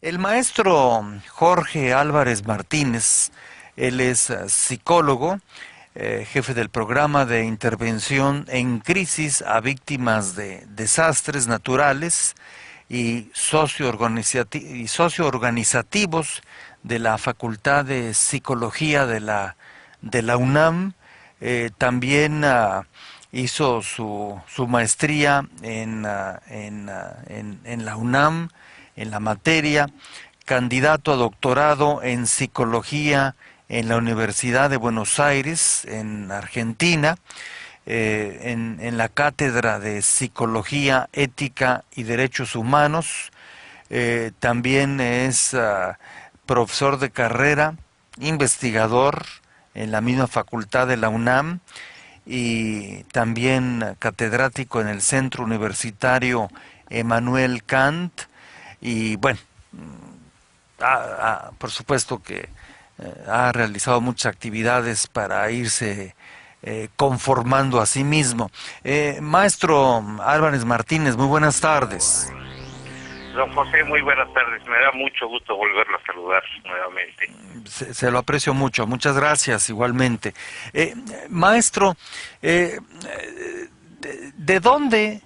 El maestro Jorge Álvarez Martínez, él es psicólogo, jefe del programa de intervención en crisis a víctimas de desastres naturales y socio-organizativos de la Facultad de Psicología de la UNAM. También hizo su maestría en la UNAM, en la materia, candidato a doctorado en psicología en la Universidad de Buenos Aires, en Argentina, en la Cátedra de Psicología, Ética y Derechos Humanos. También es profesor de carrera, investigador en la misma facultad de la UNAM y también catedrático en el Centro Universitario Emmanuel Kant. Y bueno, por supuesto que ha realizado muchas actividades para irse conformando a sí mismo. Maestro Álvarez Martínez, muy buenas tardes. Don José, muy buenas tardes. Me da mucho gusto volverlo a saludar nuevamente. Se lo aprecio mucho, muchas gracias igualmente. Maestro, ¿de dónde,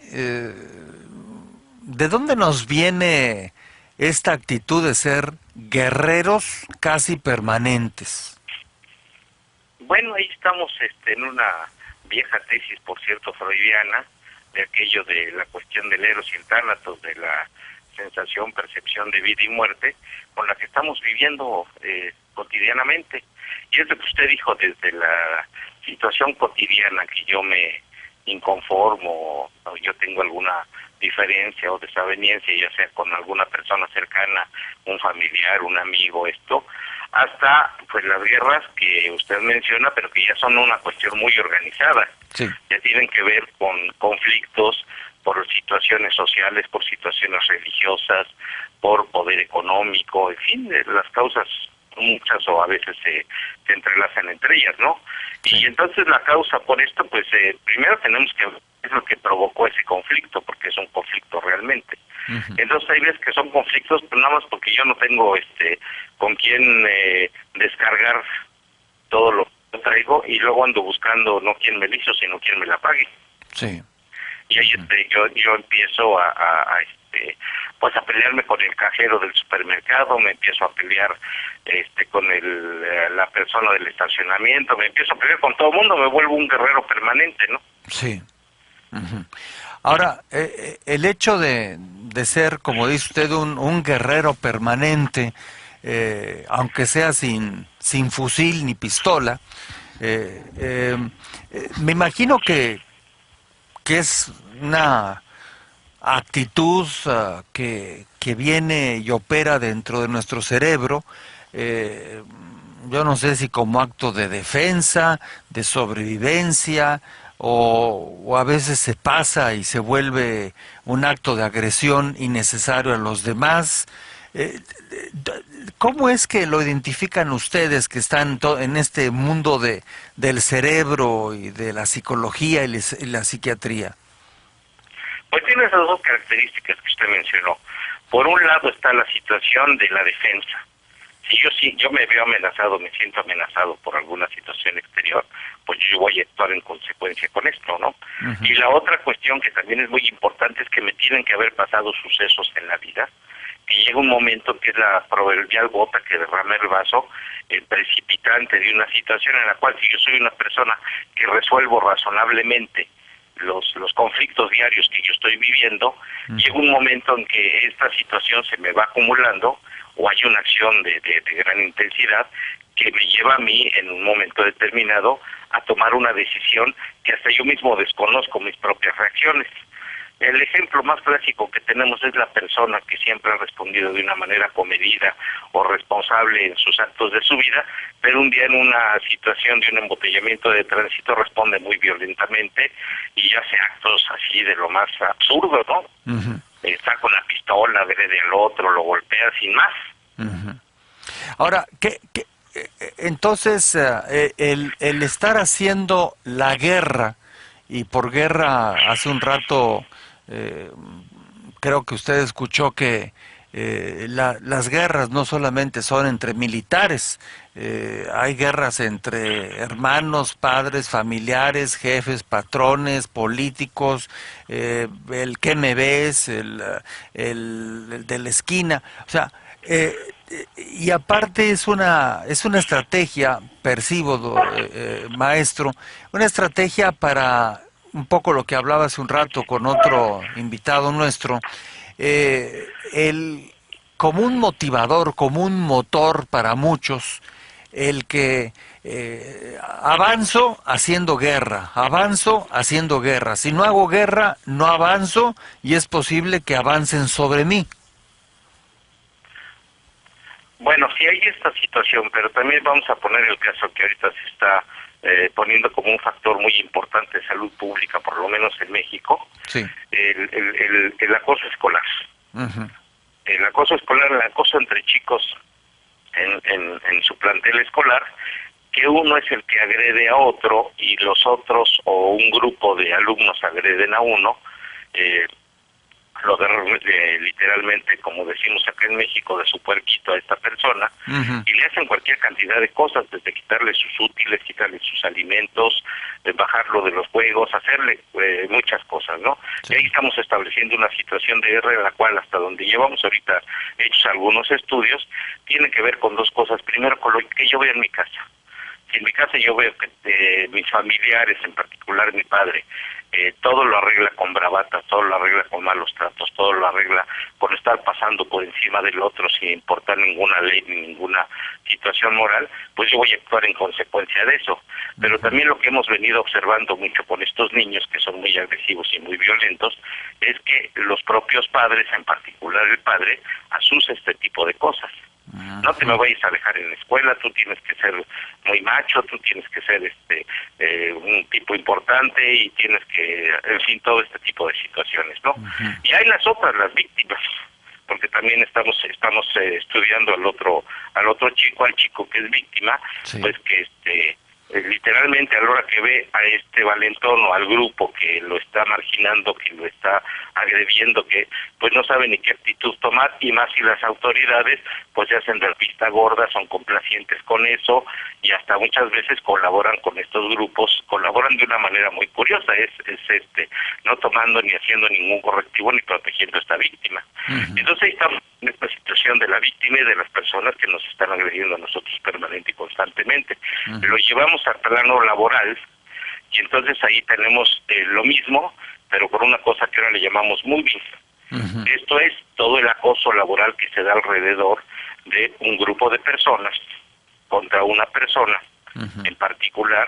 de dónde nos viene esta actitud de ser guerreros casi permanentes? Bueno, ahí estamos en una vieja tesis, por cierto, freudiana, de aquello de la cuestión del eros y el tánatos, de la sensación, percepción de vida y muerte, con la que estamos viviendo cotidianamente. Y es lo que usted dijo, desde la situación cotidiana que yo me inconformo, o yo tengo alguna diferencia o desaveniencia, ya sea con alguna persona cercana, un familiar, un amigo, hasta pues las guerras que usted menciona, pero que ya son una cuestión muy organizada. Sí. Ya tienen que ver con conflictos por situaciones sociales, por situaciones religiosas, por poder económico, en fin, las causas muchas o a veces se entrelazan entre ellas, ¿no? Sí. Y entonces la causa por esto, pues primero tenemos que ver qué es lo que provocó ese conflicto, porque es un conflicto realmente. Entonces hay veces que son conflictos, pero nada más porque yo no tengo con quién descargar todo lo que traigo, y luego ando buscando no quién me lo hizo, sino quién me la pague. Sí. Y ahí yo empiezo pues a pelearme con el cajero del supermercado, me empiezo a pelear con la persona del estacionamiento, me empiezo a pelear con todo el mundo, me vuelvo un guerrero permanente, ¿no? Sí. Ahora, el hecho de ser, como dice usted, un guerrero permanente, aunque sea sin fusil ni pistola, me imagino que es una actitud que viene y opera dentro de nuestro cerebro, yo no sé si como acto de defensa, de sobrevivencia, o a veces se pasa y se vuelve un acto de agresión innecesario a los demás. ¿Cómo es que lo identifican ustedes que están en este mundo del cerebro y de la psicología y la psiquiatría? Pues tiene esas dos características que usted mencionó. Por un lado está la situación de la defensa. Si yo me veo amenazado, me siento amenazado por alguna situación exterior, pues yo voy a actuar en consecuencia con esto, ¿no? Y la otra cuestión que también es muy importante es que me tienen que haber pasado sucesos en la vida, que llega un momento que es la proverbial gota que derrama el vaso, el precipitante de una situación en la cual, si yo soy una persona que resuelvo razonablemente los conflictos diarios que yo estoy viviendo, llega un momento en que esta situación se me va acumulando, o hay una acción de gran intensidad que me lleva a mí en un momento determinado a tomar una decisión que hasta yo mismo desconozco mis propias reacciones. El ejemplo más clásico que tenemos es la persona que siempre ha respondido de una manera comedida o responsable en sus actos de su vida, pero un día en una situación de un embotellamiento de tránsito responde muy violentamente y hace actos así de lo más absurdo, ¿no? Está con la pistola, agrede al otro, lo golpea sin más. Ahora, entonces el estar haciendo la guerra, y por guerra hace un rato creo que usted escuchó que las guerras no solamente son entre militares, hay guerras entre hermanos, padres, familiares, jefes, patrones, políticos, el que me ves, el de la esquina, o sea, y aparte es una estrategia, percibo, maestro, una estrategia para un poco lo que hablaba hace un rato con otro invitado nuestro, el, como un motivador, como un motor para muchos, el que avanzo haciendo guerra, avanzo haciendo guerra. Si no hago guerra, no avanzo y es posible que avancen sobre mí. Bueno, sí hay esta situación, pero también vamos a poner el caso que ahorita se está poniendo como un factor muy importante de salud pública, por lo menos en México, Sí. el acoso escolar. Ujú. El acoso escolar, el acoso entre chicos en su plantel escolar, que uno es el que agrede a otro y los otros o un grupo de alumnos agreden a uno, eh, lo agarran literalmente, como decimos acá en México, de su puerquito a esta persona, Ujú. y le hacen cualquier cantidad de cosas, desde quitarle sus útiles, quitarle sus alimentos, bajarlo de los juegos, hacerle muchas cosas, ¿no? Sí. Y ahí estamos estableciendo una situación de guerra en la cual, hasta donde llevamos ahorita hechos algunos estudios, tiene que ver con dos cosas. Primero, con lo que yo veo en mi casa. Si en mi casa yo veo que mis familiares, en particular mi padre, todo lo arregla con bravata, todo lo arregla con malos tratos, todo lo arregla con estar pasando por encima del otro sin importar ninguna ley ni ninguna situación moral, pues yo voy a actuar en consecuencia de eso. Pero también lo que hemos venido observando mucho con estos niños, que son muy agresivos y muy violentos, es que los propios padres, en particular el padre, asusa este tipo de cosas. No te me vayas a dejar en la escuela, tú tienes que ser muy macho, tú tienes que ser un tipo importante y tienes que, en fin, todo este tipo de situaciones, ¿no? Y hay las otras, las víctimas, porque también estamos estudiando al otro chico, al chico que es víctima, Sí. pues que literalmente a la hora que ve a este valentón o al grupo que lo está marginando, que lo está agrediendo, que pues no sabe ni qué actitud tomar, y más si las autoridades pues se hacen de vista gorda, son complacientes con eso y hasta muchas veces colaboran con estos grupos, colaboran de una manera muy curiosa, no tomando ni haciendo ningún correctivo ni protegiendo a esta víctima. Entonces ahí estamos en esta situación de la víctima y de las personas que nos están agrediendo a nosotros permanente y constantemente. Lo llevamos al plano laboral y entonces ahí tenemos lo mismo, pero con una cosa que ahora le llamamos moving. Esto es todo el acoso laboral que se da alrededor de un grupo de personas contra una persona en particular,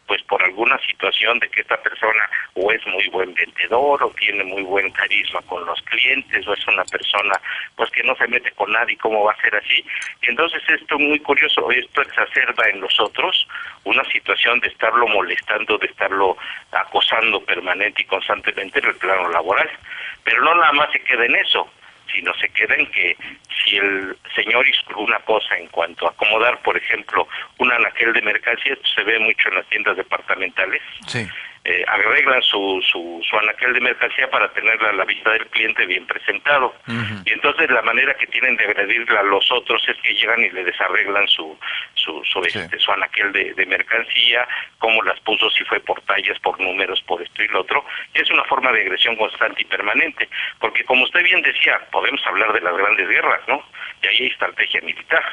pues por alguna situación de que esta persona o es muy buen vendedor o tiene muy buen carisma con los clientes o es una persona pues que no se mete con nadie, ¿cómo va a ser así? Y entonces esto es muy curioso, esto exacerba en nosotros una situación de estarlo molestando, de estarlo acosando permanente y constantemente en el plano laboral. Pero no nada más se queda en eso, sino se queda en que si el señor hizo una cosa en cuanto a acomodar, por ejemplo, un anaquel de mercancía, esto se ve mucho en las tiendas departamentales, Sí. Arreglan su anaquel de mercancía para tenerla a la vista del cliente bien presentado. Y entonces la manera que tienen de agredirla a los otros es que llegan y le desarreglan su anaquel de mercancía, cómo las puso, si fue por tallas, por números, por esto y lo otro. Y es una forma de agresión constante y permanente, porque como usted bien decía, podemos hablar de las grandes guerras, ¿no? Y ahí hay estrategia militar.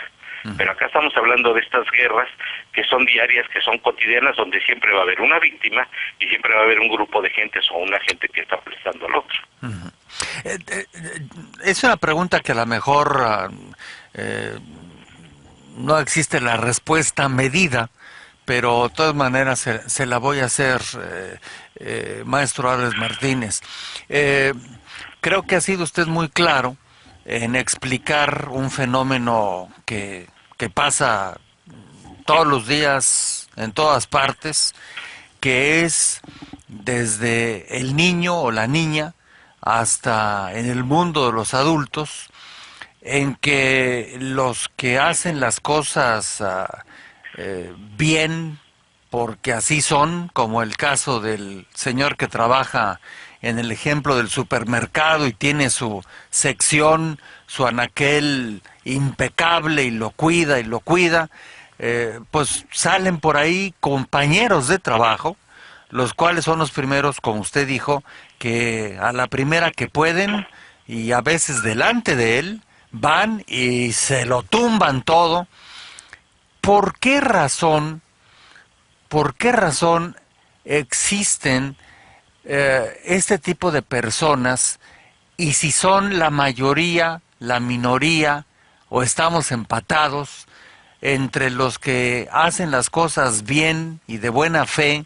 Pero acá estamos hablando de estas guerras que son diarias, que son cotidianas, donde siempre va a haber una víctima y siempre va a haber un grupo de gentes o una gente que está prestando al otro. Es una pregunta que a lo mejor no existe la respuesta medida, pero de todas maneras se la voy a hacer, maestro Alex Martínez. Creo que ha sido usted muy claro en explicar un fenómeno que pasa todos los días, en todas partes, que es desde el niño o la niña hasta en el mundo de los adultos, en que los que hacen las cosas bien, porque así son, como el caso del señor que trabaja en el ejemplo del supermercado y tiene su sección, su anaquel impecable y lo cuida, pues salen por ahí compañeros de trabajo, los cuales son los primeros, como usted dijo, que a la primera que pueden y a veces delante de él, van y se lo tumban todo. ¿Por qué razón, por qué razón existen este tipo de personas y si son la mayoría, la minoría o estamos empatados entre los que hacen las cosas bien y de buena fe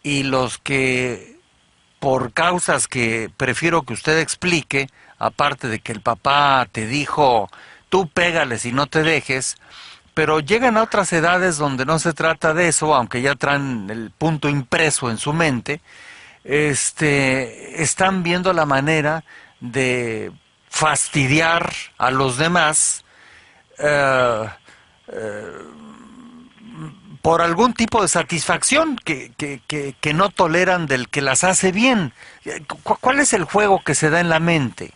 y los que por causas que prefiero que usted explique, aparte de que el papá te dijo, tú pégales y no te dejes, pero llegan a otras edades donde no se trata de eso, aunque ya traen el punto impreso en su mente, están viendo la manera de fastidiar a los demás, eh, por algún tipo de satisfacción que no toleran del que las hace bien. ¿Cuál es el juego que se da en la mente?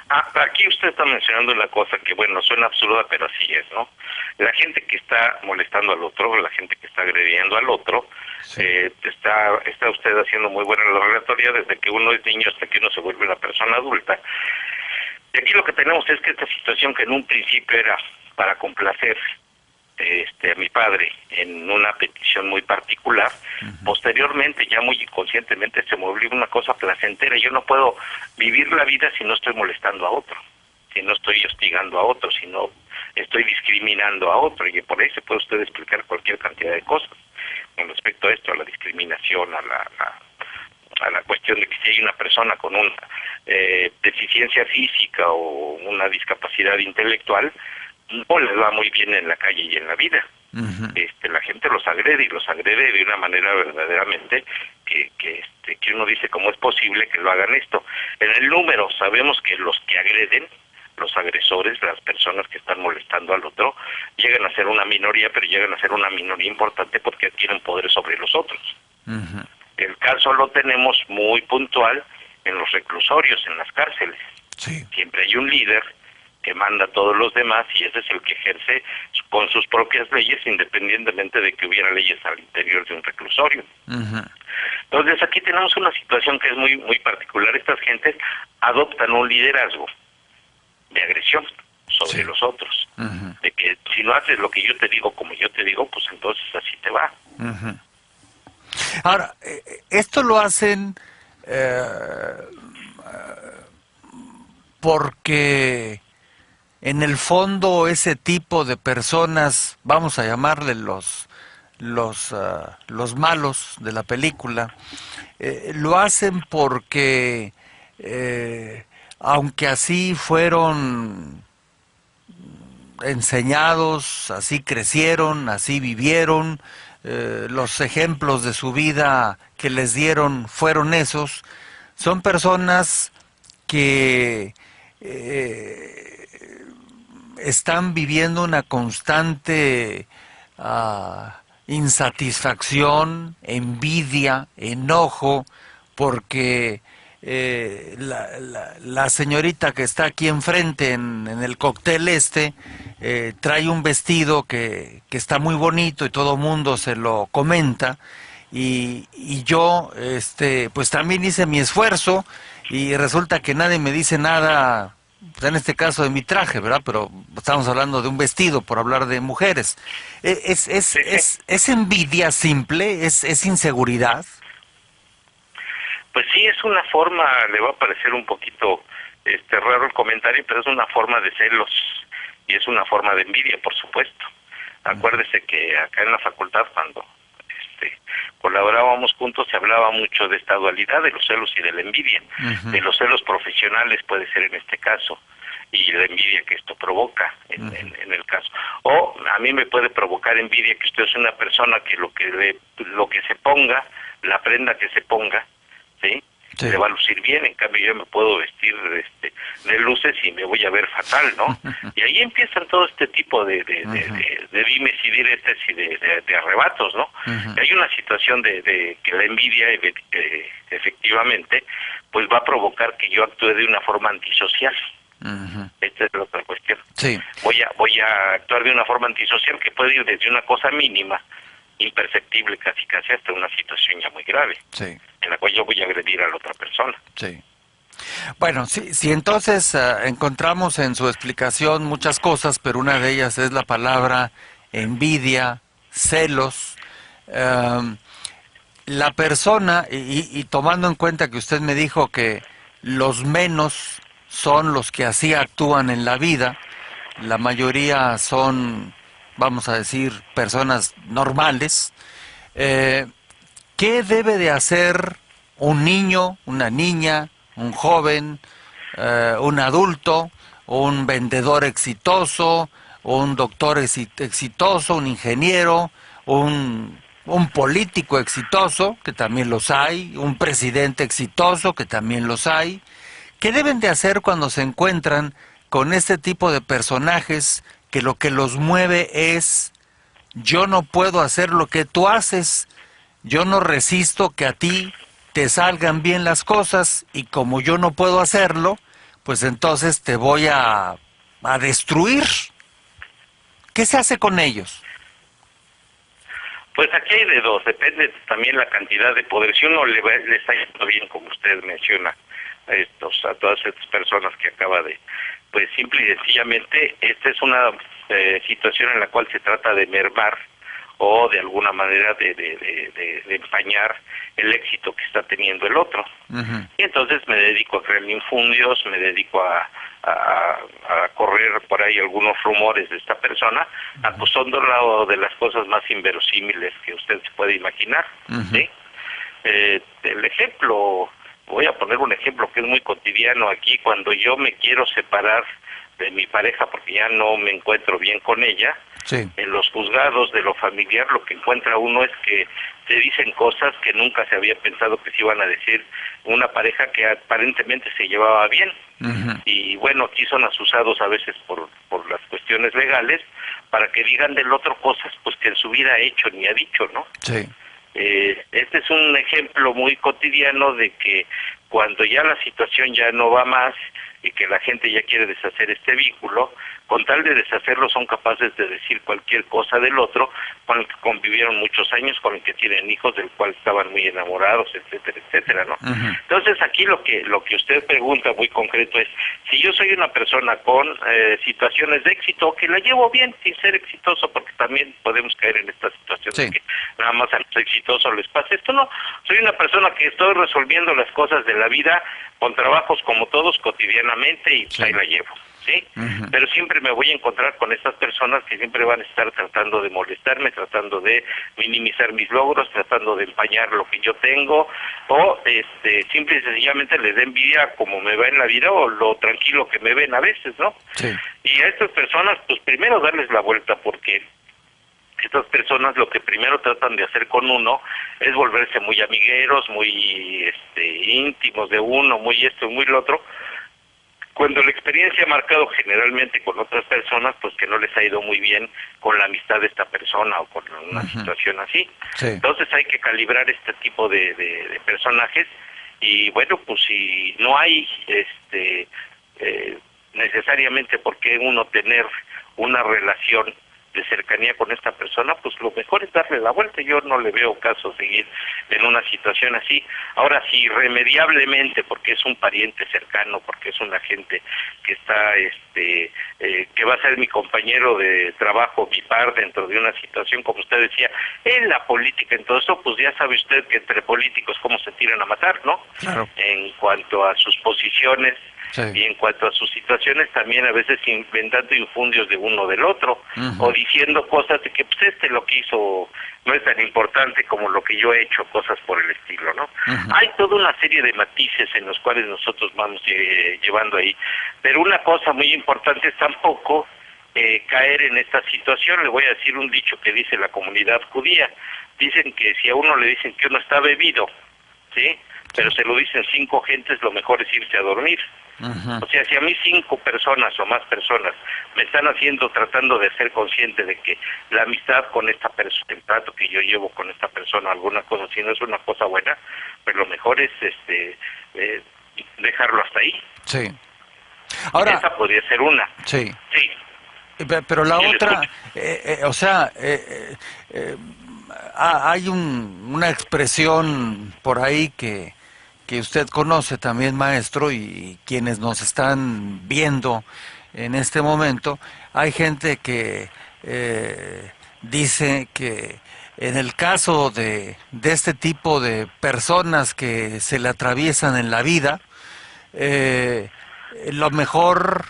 Aquí usted está mencionando una cosa que, bueno, suena absurda, pero así es, ¿no? La gente que está molestando al otro, la gente que está agrediendo al otro, sí. Está usted haciendo muy buena la relatoría desde que uno es niño hasta que uno se vuelve una persona adulta. Y aquí lo que tenemos es que esta situación que en un principio era para complacer a mi padre en una petición muy particular, posteriormente ya muy inconscientemente se volvió una cosa placentera. Yo no puedo vivir la vida si no estoy molestando a otro, si no estoy hostigando a otro, si no estoy discriminando a otro, y por ahí se puede usted explicar cualquier cantidad de cosas con respecto a esto, a la discriminación, a la cuestión de que si hay una persona con una deficiencia física o una discapacidad intelectual, no les va muy bien en la calle y en la vida. La gente los agrede y los agrede de una manera verdaderamente que uno dice cómo es posible que lo hagan esto. En el número sabemos que los que agreden, los agresores, las personas que están molestando al otro, llegan a ser una minoría, pero llegan a ser una minoría importante porque adquieren poder sobre los otros. El caso lo tenemos muy puntual en los reclusorios, en las cárceles. Sí. Siempre hay un líder que manda a todos los demás y ese es el que ejerce con sus propias leyes, independientemente de que hubiera leyes al interior de un reclusorio. Entonces aquí tenemos una situación que es muy muy particular. Estas gentes adoptan un liderazgo de agresión sobre los otros, de que si no haces lo que yo te digo como yo te digo, pues entonces así te va. Ahora, esto lo hacen porque en el fondo ese tipo de personas, vamos a llamarle los malos de la película, lo hacen porque aunque así fueron enseñados, así crecieron, así vivieron, los ejemplos de su vida que les dieron fueron esos, son personas que están viviendo una constante insatisfacción, envidia, enojo, porque la señorita que está aquí enfrente en el cóctel trae un vestido que está muy bonito y todo mundo se lo comenta, y yo pues también hice mi esfuerzo y resulta que nadie me dice nada, pues en este caso de mi traje, ¿verdad? Pero estamos hablando de un vestido, por hablar de mujeres. ¿Es envidia simple? ¿Es inseguridad? Pues sí, es una forma, le va a parecer un poquito raro el comentario, pero es una forma de celos y es una forma de envidia, por supuesto. Acuérdese que acá en la facultad, cuando colaborábamos juntos, se hablaba mucho de esta dualidad de los celos y de la envidia. De los celos profesionales puede ser en este caso, y la envidia que esto provoca en el caso. O a mí me puede provocar envidia que usted es una persona que lo que se ponga, la prenda que se ponga, ¿sí? Sí. le va a lucir bien, en cambio yo me puedo vestir de luces y me voy a ver fatal, ¿no? Y ahí empiezan todo este tipo de dimes y diretes y de arrebatos, ¿no? Y hay una situación de que la envidia efectivamente pues va a provocar que yo actúe de una forma antisocial. Esta es la otra cuestión. Sí. Voy a actuar de una forma antisocial que puede ir desde una cosa mínima, imperceptible casi hasta una situación ya muy grave, Sí. en la cual yo voy a agredir a la otra persona. Sí. Bueno, si entonces encontramos en su explicación muchas cosas, pero una de ellas es la palabra envidia, celos. La persona, y tomando en cuenta que usted me dijo que los menos son los que así actúan en la vida, la mayoría son, vamos a decir, personas normales, ¿qué debe de hacer un niño, una niña, un joven, un adulto, un vendedor exitoso, un doctor exitoso, un ingeniero, un político exitoso, que también los hay, un presidente exitoso, que también los hay? ¿Qué deben de hacer cuando se encuentran con este tipo de personajes que lo que los mueve es: yo no puedo hacer lo que tú haces, yo no resisto que a ti te salgan bien las cosas, y como yo no puedo hacerlo, pues entonces te voy a destruir? ¿Qué se hace con ellos? Pues aquí hay de dos, depende también la cantidad de poder. Si uno le está yendo bien, como usted menciona, a todas estas personas que acaba de, pues simple y sencillamente, esta es una situación en la cual se trata de mermar o de alguna manera de empañar el éxito que está teniendo el otro. Y entonces me dedico a crear infundios, me dedico a correr por ahí algunos rumores de esta persona, acusándola de las cosas más inverosímiles que usted se puede imaginar. ¿Sí? El ejemplo, voy a poner un ejemplo que es muy cotidiano aquí: cuando yo me quiero separar de mi pareja porque ya no me encuentro bien con ella, Sí. en los juzgados de lo familiar lo que encuentra uno es que se dicen cosas que nunca se había pensado que se iban a decir una pareja que aparentemente se llevaba bien. Y bueno, aquí son asusados a veces por las cuestiones legales para que digan del otro cosas pues que en su vida ha hecho ni ha dicho, ¿no? Sí. Este es un ejemplo muy cotidiano de que cuando ya la situación ya no va más y que la gente ya quiere deshacer este vínculo, con tal de deshacerlo son capaces de decir cualquier cosa del otro, con el que convivieron muchos años, con el que tienen hijos, del cual estaban muy enamorados, etcétera, etcétera, ¿no? Entonces aquí lo que usted pregunta muy concreto es: si yo soy una persona con situaciones de éxito, que la llevo bien sin ser exitoso, porque también podemos caer en esta situación de que nada más a los exitosos les pasa esto. No, soy una persona que estoy resolviendo las cosas de la vida con trabajos como todos cotidianamente, y pues ahí la llevo, ¿sí? Pero siempre me voy a encontrar con estas personas que siempre van a estar tratando de molestarme, tratando de minimizar mis logros, tratando de empañar lo que yo tengo, o simple y sencillamente les da envidia como me va en la vida o lo tranquilo que me ven a veces, ¿no? Sí. Y a estas personas, pues primero darles la vuelta, porque estas personas lo que primero tratan de hacer con uno es volverse muy amigueros, muy íntimos de uno, muy esto, muy lo otro, cuando la experiencia ha marcado generalmente con otras personas, pues que no les ha ido muy bien con la amistad de esta persona o con una situación así. Sí. Entonces hay que calibrar este tipo de personajes, y bueno, pues si no hay necesariamente por qué uno tener una relación de cercanía con esta persona, pues lo mejor es darle la vuelta. Yo no le veo caso seguir en una situación así. Ahora, si irremediablemente, porque es un pariente cercano, porque es una gente que está, que va a ser mi compañero de trabajo, mi par dentro de una situación, como usted decía, en la política, en todo eso, pues ya sabe usted que entre políticos cómo se tiran a matar, ¿no? Claro. En cuanto a sus posiciones. Sí. Y en cuanto a sus situaciones, también a veces inventando infundios de uno del otro, o diciendo cosas de que pues lo que hizo no es tan importante como lo que yo he hecho, cosas por el estilo, ¿no? Hay toda una serie de matices en los cuales nosotros vamos llevando ahí, pero una cosa muy importante es tampoco caer en esta situación. Le voy a decir un dicho que dice la comunidad judía: dicen que si a uno le dicen que uno está bebido, ¿sí?, pero se lo dicen 5 gentes, lo mejor es irse a dormir. O sea, si a mí 5 personas o más personas me están tratando de hacer consciente de que la amistad con esta persona, el trato que yo llevo con esta persona, alguna cosa, si no es una cosa buena, pues lo mejor es dejarlo hasta ahí. Sí. Ahora, esa podría ser una. Sí. Sí. Pero la Sí, otra, hay una expresión por ahí que usted conoce también, maestro, y quienes nos están viendo en este momento, hay gente que dice que en el caso de este tipo de personas que se le atraviesan en la vida, lo mejor,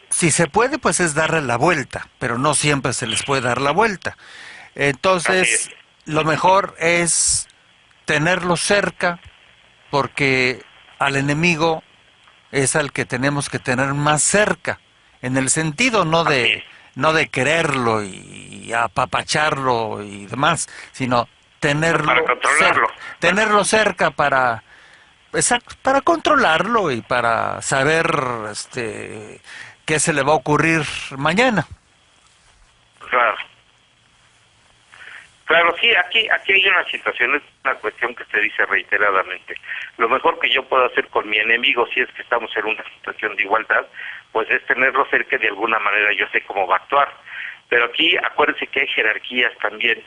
si se puede, pues es darle la vuelta, pero no siempre se les puede dar la vuelta. Así es. Entonces, lo mejor es tenerlo cerca, porque al enemigo es al que tenemos que tener más cerca, en el sentido Así es. no de quererlo y apapacharlo y demás, sino No, para controlarlo. tenerlo cerca para, exacto, para controlarlo y para saber qué se le va a ocurrir mañana. Claro. Claro, sí, aquí hay una situación, es una cuestión que se dice reiteradamente. Lo mejor que yo puedo hacer con mi enemigo, si es que estamos en una situación de igualdad, pues es tenerlo cerca, de alguna manera yo sé cómo va a actuar. Pero aquí acuérdense que hay jerarquías también.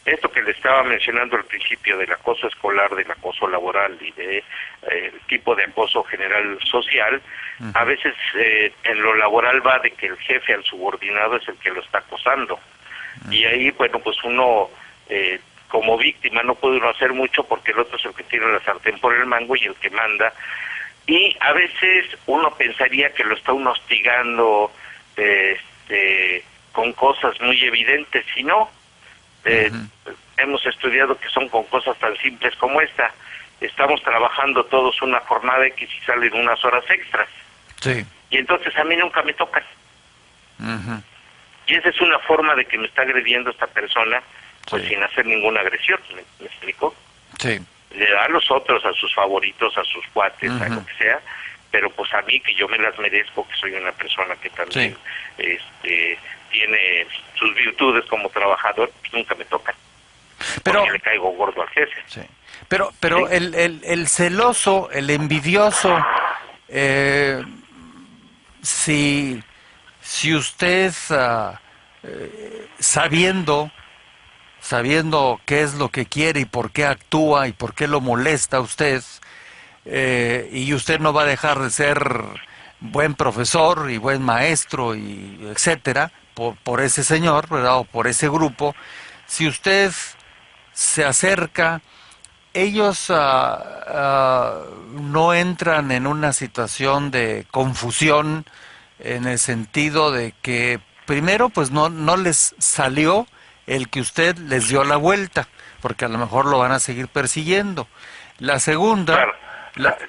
Esto que le estaba mencionando al principio del acoso escolar, del acoso laboral y de tipo de acoso general social, a veces en lo laboral va de que el jefe al subordinado es el que lo está acosando. Y ahí, bueno, pues uno como víctima no puede uno hacer mucho porque el otro es el que tiene la sartén por el mango y el que manda. Y a veces uno pensaría que lo está uno hostigando con cosas muy evidentes, y no. Hemos estudiado que son con cosas tan simples como esta. Estamos trabajando todos una jornada X y salen unas horas extras. Sí. Y entonces a mí nunca me tocan. Y esa es una forma de que me está agrediendo esta persona, pues Sí. sin hacer ninguna agresión, ¿me explico? Sí. Le da a los otros, a sus favoritos, a sus cuates, a lo que sea, pero pues a mí, que yo me las merezco, que soy una persona que también tiene sus virtudes como trabajador, pues nunca me tocan. Pero porque le caigo gordo al jefe. Sí. Pero ¿Sí? el celoso, el envidioso, si usted sabiendo qué es lo que quiere y por qué actúa y por qué lo molesta a usted, y usted no va a dejar de ser buen profesor y buen maestro y etcétera por ese señor, ¿verdad? O por ese grupo, si usted se acerca, ellos no entran en una situación de confusión, en el sentido de que primero pues no les salió el que usted les dio la vuelta, porque a lo mejor lo van a seguir persiguiendo. La segunda, Claro.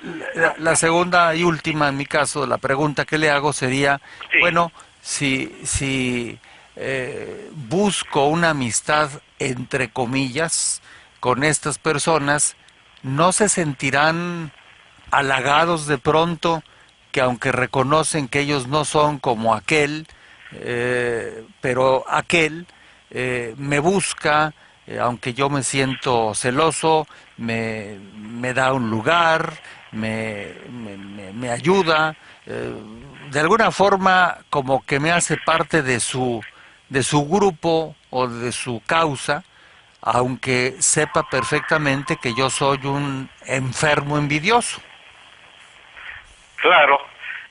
la segunda y última en mi caso, la pregunta que le hago sería, Sí. bueno, si busco una amistad entre comillas con estas personas, ¿no se sentirán halagados de pronto que aunque reconocen que ellos no son como aquel, pero aquel me busca, aunque yo me siento celoso, me da un lugar, me ayuda, de alguna forma como que me hace parte de su grupo o de su causa, aunque sepa perfectamente que yo soy un enfermo envidioso? Claro.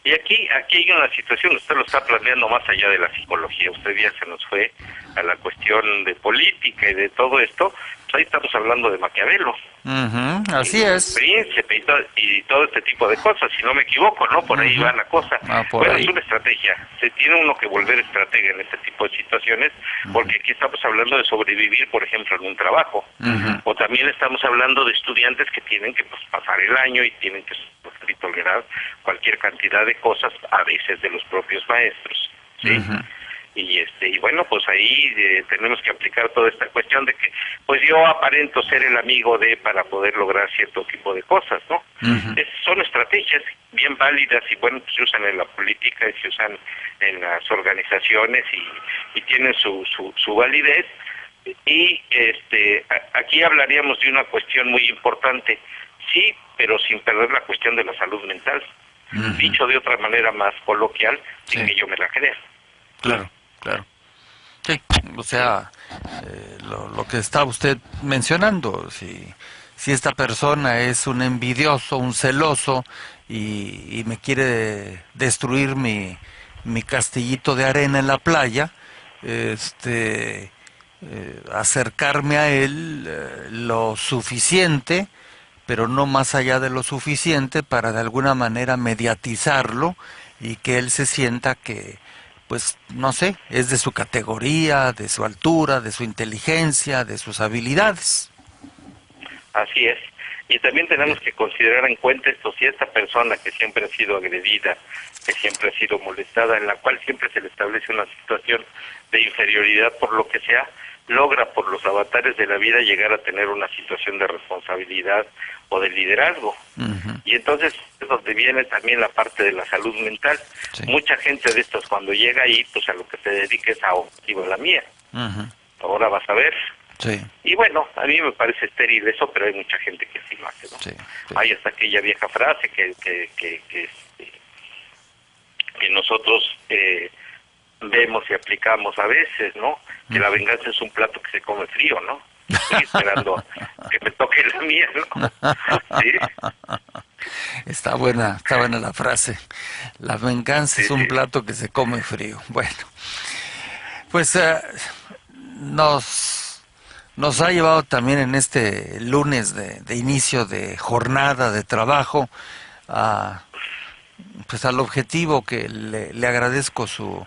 Y aquí hay una situación, usted lo está planteando más allá de la psicología, usted ya se nos fue a la cuestión de política y de todo esto, pues ahí estamos hablando de Maquiavelo. Así es. Príncipe y todo este tipo de cosas, si no me equivoco, ¿no? Por ahí va la cosa. Por ahí. Es una estrategia. Se tiene uno que volver estratega en este tipo de situaciones, porque aquí estamos hablando de sobrevivir, por ejemplo, en un trabajo. O también estamos hablando de estudiantes que tienen que pasar el año y tienen que tolerar cualquier cantidad de cosas, a veces de los propios maestros, ¿sí? y bueno, pues ahí tenemos que aplicar toda esta cuestión de que pues yo aparento ser el amigo de para poder lograr cierto tipo de cosas, ¿no? Son estrategias bien válidas y bueno, pues se usan en la política y se usan en las organizaciones y tienen su validez. Y aquí hablaríamos de una cuestión muy importante, sí, pero sin perder la cuestión de la salud mental, dicho de otra manera más coloquial, sin que yo me la crea. Claro, claro. Sí, o sea, lo que está usted mencionando, si esta persona es un envidioso, un celoso y me quiere destruir mi castillito de arena en la playa, acercarme a él lo suficiente, pero no más allá de lo suficiente para de alguna manera mediatizarlo y que él se sienta que, pues, no sé, es de su categoría, de su altura, de su inteligencia, de sus habilidades. Así es. Y también tenemos que considerar en cuenta esto, si esta persona que siempre ha sido agredida, que siempre ha sido molestada, en la cual siempre se le establece una situación de inferioridad por lo que sea, logra por los avatares de la vida llegar a tener una situación de responsabilidad o de liderazgo. Y entonces es donde viene también la parte de la salud mental. Mucha gente de estos cuando llega ahí, pues a lo que se dedica es a objetivo la mía. Ahora vas a ver. Y bueno, a mí me parece estéril eso, pero hay mucha gente que sí lo hace, ¿no? Hay hasta aquella vieja frase que nosotros vemos y aplicamos a veces, ¿no? Que la venganza es un plato que se come frío, ¿no? Estoy esperando que me toque la mía, ¿no? ¿Sí? Está buena la frase. La venganza es un plato que se come frío. Bueno, pues nos ha llevado también en este lunes de inicio de jornada de trabajo pues al objetivo que le agradezco su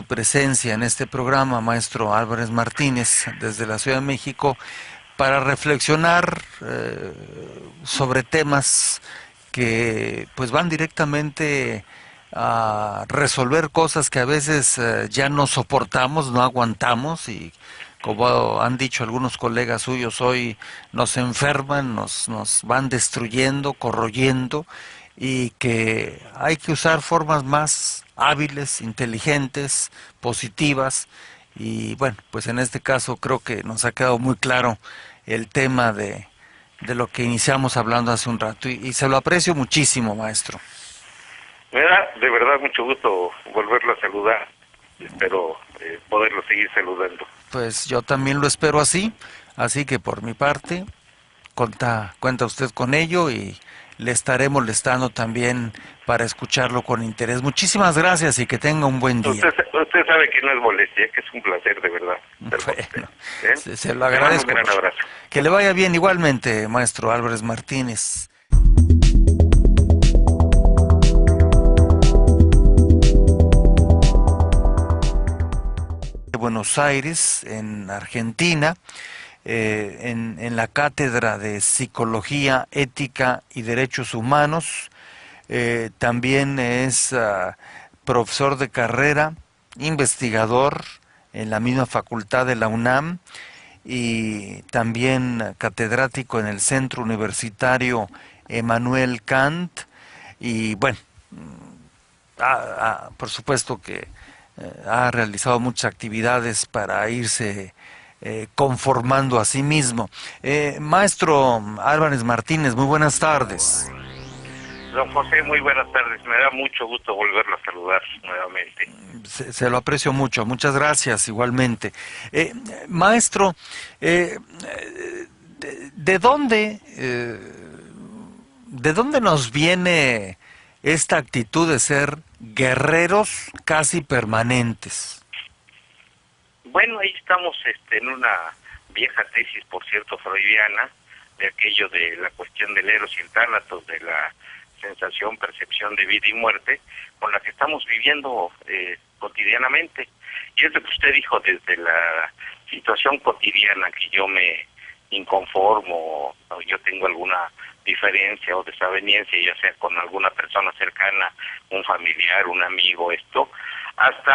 presencia en este programa, maestro Álvarez Martínez, desde la Ciudad de México, para reflexionar sobre temas que pues van directamente a resolver cosas que a veces ya no soportamos, no aguantamos y como han dicho algunos colegas suyos hoy, nos enferman, nos van destruyendo, corroyendo y que hay que usar formas más hábiles, inteligentes, positivas y bueno, pues en este caso creo que nos ha quedado muy claro el tema de lo que iniciamos hablando hace un rato y se lo aprecio muchísimo, maestro. Me da de verdad mucho gusto volverlo a saludar, espero poderlo seguir saludando. Pues yo también lo espero así que por mi parte cuenta usted con ello y le estaré molestando también para escucharlo con interés. Muchísimas gracias y que tenga un buen día. Usted sabe que no es molestia, que es un placer de verdad. Bueno, se lo agradezco. Un gran abrazo. Que le vaya bien igualmente, maestro Álvarez Martínez. De Buenos Aires, en Argentina. En la Cátedra de Psicología, Ética y Derechos Humanos. También es profesor de carrera, investigador en la misma facultad de la UNAM y también catedrático en el Centro Universitario Emmanuel Kant. Y bueno, por supuesto que ha realizado muchas actividades para irse conformando a sí mismo. Maestro Álvarez Martínez, muy buenas tardes. Don José, muy buenas tardes. Me da mucho gusto volverlo a saludar nuevamente. Se lo aprecio mucho. Muchas gracias, igualmente. Maestro, ¿de dónde nos viene esta actitud de ser guerreros casi permanentes? Bueno, ahí estamos en una vieja tesis, por cierto, freudiana, de aquello de la cuestión del eros y el tánatos, de la sensación, percepción de vida y muerte, con la que estamos viviendo cotidianamente. Y es lo que usted dijo, desde la situación cotidiana que yo me inconformo, o yo tengo alguna diferencia o desaveniencia, ya sea con alguna persona cercana, un familiar, un amigo, hasta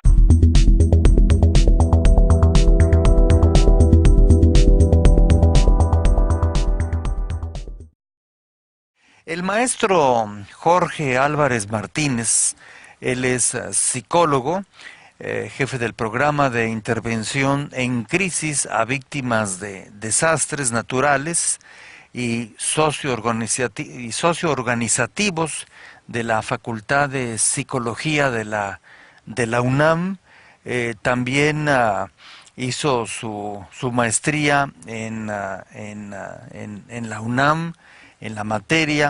El maestro Jorge Álvarez Martínez, él es psicólogo, jefe del programa de intervención en crisis a víctimas de desastres naturales y socioorganizativos de la Facultad de Psicología de la UNAM. También hizo su maestría en la UNAM, en la materia,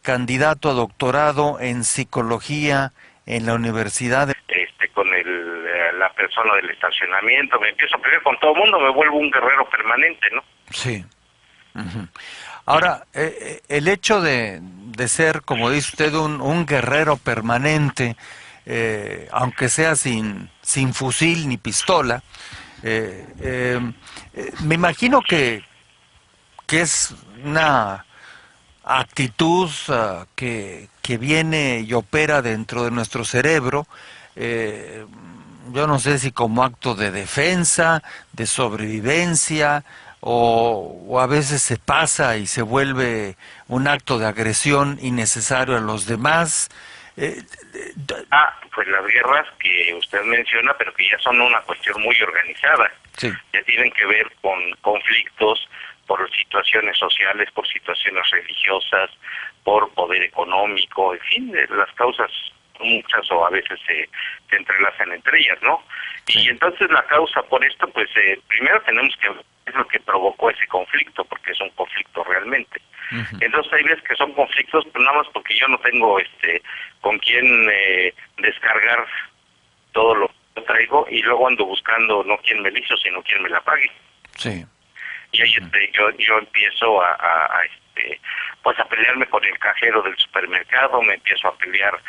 candidato a doctorado en psicología en la Universidad de... Con la persona del estacionamiento, me empiezo a pelear con todo el mundo, me vuelvo un guerrero permanente, ¿no? Sí. Ahora, el hecho de ser, como dice usted, un guerrero permanente, aunque sea sin fusil ni pistola, me imagino que es una actitud que viene y opera dentro de nuestro cerebro, eh, yo no sé si como acto de defensa, de sobrevivencia, o a veces se pasa y se vuelve un acto de agresión innecesario a los demás. Eh, pues las guerras que usted menciona, pero que ya son una cuestión muy organizada. sí. Ya tienen que ver con conflictos por situaciones sociales, por situaciones religiosas, por poder económico, en fin, las causas muchas o a veces se entrelazan entre ellas, ¿no? Sí. Y entonces la causa por esto, pues primero tenemos que ver qué es lo que provocó ese conflicto, porque es un conflicto realmente. Entonces hay veces que son conflictos, pero nada más porque yo no tengo con quién descargar todo lo que traigo y luego ando buscando no quién me lo hizo, sino quién me la pague. Sí. Y ahí yo empiezo pues a pelearme con el cajero del supermercado, me empiezo a pelear